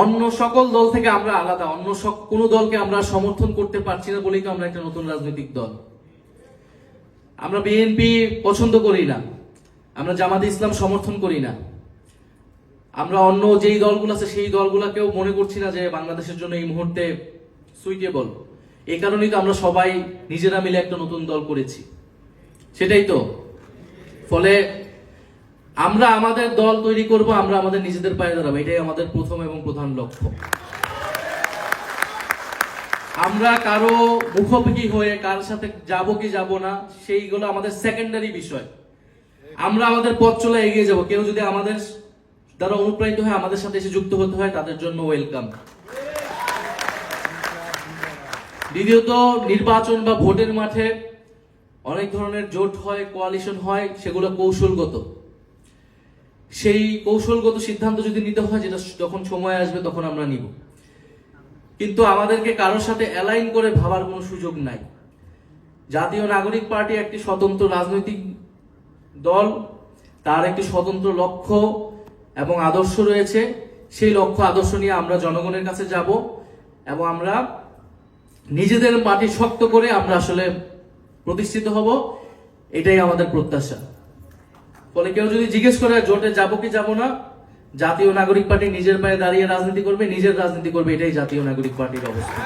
অন্য সকল দল থেকে আমরা আলাদা, অন্য কোন দলকে আমরা সমর্থন করতে পারছি না বলেই তো আমরা একটা নতুন রাজনৈতিক দল। আমরা বিএনপি পছন্দ করি না, আমরা জামাতে ইসলাম সমর্থন করি না, আমরা অন্য যেই দলগুলো আছে সেই দলগুলোকেও মনে করছি না যে বাংলাদেশের জন্য এই মুহূর্তে সুইটেবল। এই কারণেই তো আমরা সবাই নিজেরা মিলে একটা নতুন দল করেছি, সেটাই তো। ফলে আমরা আমাদের দল তৈরি করব, আমরা আমাদের নিজেদের পায়ে দাঁড়াবো, এটাই আমাদের প্রথম এবং প্রধান লক্ষ্য। আমরা কারো মুখোমুখি হয়ে কার সাথে যাব কি যাব না সেইগুলো আমাদের সেকেন্ডারি বিষয়। আমরা আমাদের পথ চলে এগিয়ে যাব। কেউ যদি আমাদের দ্বারা অনুপ্রাণিত হয় আমাদের সাথে এসে যুক্ত হতে হয়, তাদের জন্য ওয়েলকাম। দ্বিতীয়ত, নির্বাচন বা ভোটের মাঠে অনেক ধরনের জোট হয়, কোয়ালিশন হয়, সেগুলো কৌশলগত। সেই কৌশলগত সিদ্ধান্ত যদি নিতে হয়, যেটা যখন সময় আসবে তখন আমরা নিব, কিন্তু আমাদেরকে কারোর সাথে অ্যালাইন করে ভাবার কোনো সুযোগ নাই। জাতীয় নাগরিক পার্টি একটি স্বতন্ত্র রাজনৈতিক দল, তার একটি স্বতন্ত্র লক্ষ্য এবং আদর্শ রয়েছে। সেই লক্ষ্য আদর্শ নিয়ে আমরা জনগণের কাছে যাব এবং আমরা নিজেদের মাটি শক্ত করে আমরা আসলে প্রতিষ্ঠিত হব, এটাই আমাদের প্রত্যাশা। ফলে কেউ যদি জিজ্ঞেস করে জোটে যাব কি যাব না, জাতীয় নাগরিক পার্টি নিজের পায়ে দাঁড়িয়ে রাজনীতি করবে, নিজের রাজনীতি করবে, এটাই জাতীয় নাগরিক পার্টির অবস্থা।